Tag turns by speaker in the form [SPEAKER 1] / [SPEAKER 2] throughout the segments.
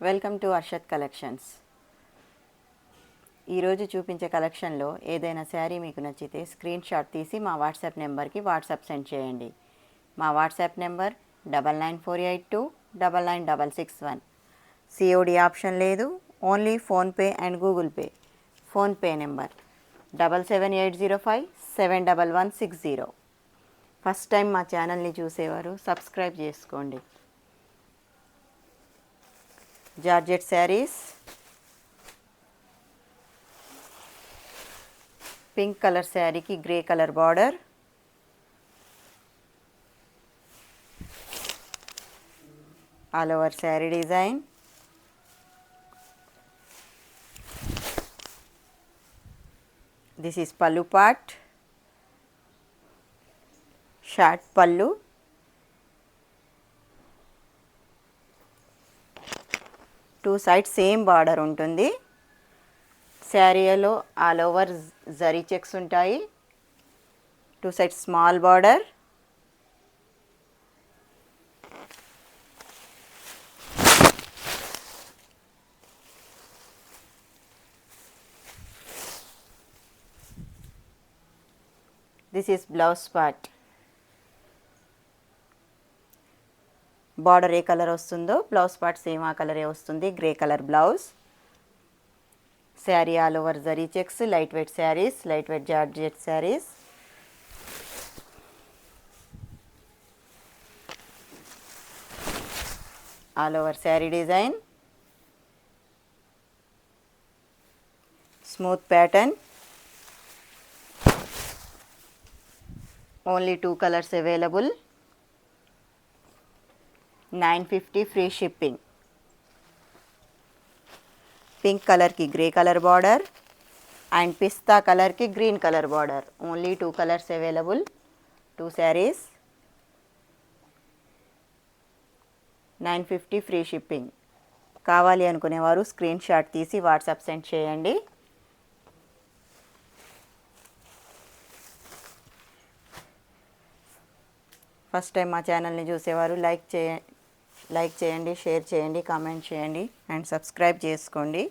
[SPEAKER 1] Welcome to Arshad collections. ఈరోజు చూపించే కలెక్షన్లో ఏదైనా శారీ మీకు నచ్చితే స్క్రీన్ షాట్ తీసి మా వాట్సాప్ నెంబర్కి వాట్సాప్ సెండ్ చేయండి. మా వాట్సాప్ నెంబర్ 9948299661. సిఓడి ఆప్షన్ లేదు, only PhonePe and Google pay. PhonePe number 7780571160. First time మా ఛానల్ని చూసేవారు సబ్స్క్రైబ్ చేసుకోండి. జార్జెట్ శారీస్, పింక్ కలర్ శారీకి grey colour border, all over sari design, this is పల్లు పార్ట్, షార్ట్ పల్లు, టూ సైడ్స్ సేమ్ బార్డర్ ఉంటుంది. శారీలో ఆల్ ఓవర్ జరీ చెక్స్ ఉంటాయి. Two sides small border, this is blouse part. Border A colour వస్తుందో blouse part same ఆ కలరే వస్తుంది, grey colour blouse. Sari all over zari checks, light weight saris, light weight georgette saris. All over sari design, smooth pattern. Only 2 colours available. 950 free shipping. Pink కలర్కి grey colour border and పిస్తా కలర్కి green colour border. Only 2 colours available, 2 saris. 950 free shipping. కావాలి అనుకునేవారు screen shot తీసి WhatsApp send చేయండి. First time మా ఛానల్ని చూసేవారు like చేయండి, షేర్ చేయండి, కామెంట్ చేయండి అండ్ సబ్స్క్రైబ్ చేసుకోండి.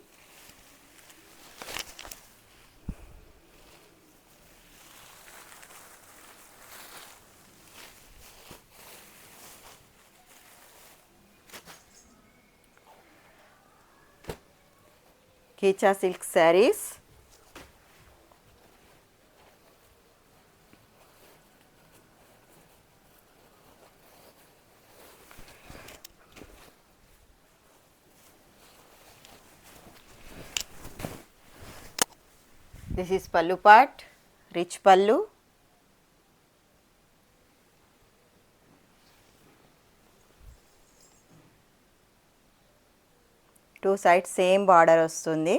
[SPEAKER 1] Ghicha silk saris, this is pallu part, rich pallu, two sides same border వస్తుంది.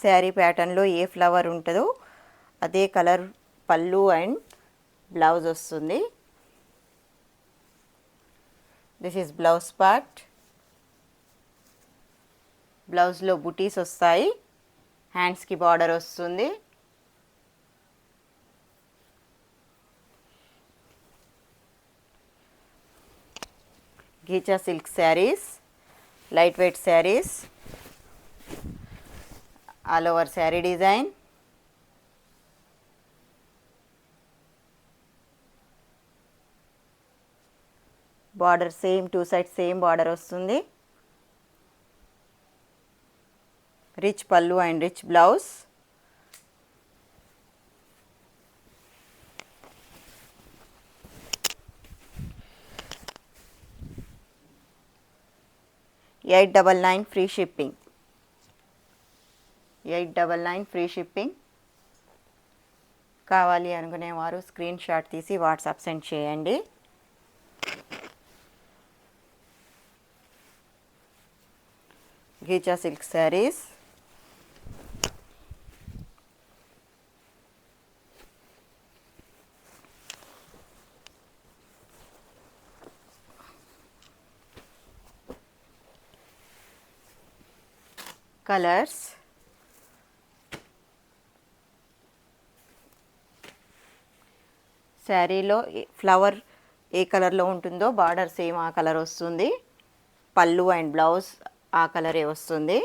[SPEAKER 1] శారీ ప్యాటర్న్లో ఏ ఫ్లవర్ ఉంటుందో అదే కలర్ పళ్ళు అండ్ బ్లౌజ్ వస్తుంది. This is blouse part. బ్లౌజ్లో బుటీస్ వస్తాయి, హ్యాండ్స్కి బార్డర్ వస్తుంది. Ghicha silk saris, light weight saris, all over sari design. Border same, two sides same border వస్తుంది. Rich pallu and rich blouse. $899 free shipping. 899 free shipping. కావాలి అనుకునేవారు స్క్రీన్ షాట్ తీసి వాట్సాప్ సెండ్ చేయండి. గీచా సిల్క్ శారీస్, కలర్స్ శారీలో ఫ్లవర్ ఏ కలర్లో ఉంటుందో బార్డర్ సేమ్ ఆ కలర్ వస్తుంది. పళ్ళు అండ్ బ్లౌజ్ ఆ కలరే వస్తుంది.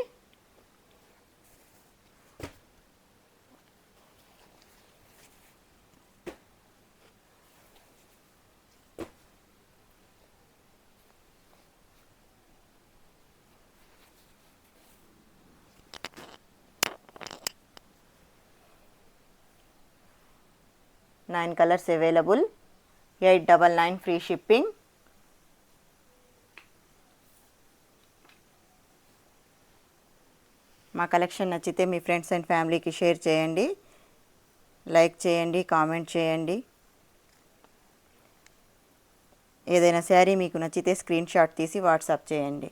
[SPEAKER 1] Nine colours available. 899 free shipping. మా కలెక్షన్ నచ్చితే మీ ఫ్రెండ్స్ అండ్ ఫ్యామిలీకి షేర్ చేయండి, లైక్ చేయండి, కామెంట్ చేయండి. ఏదైనా శారీ మీకు నచ్చితే స్క్రీన్ షాట్ తీసి వాట్సాప్ చేయండి.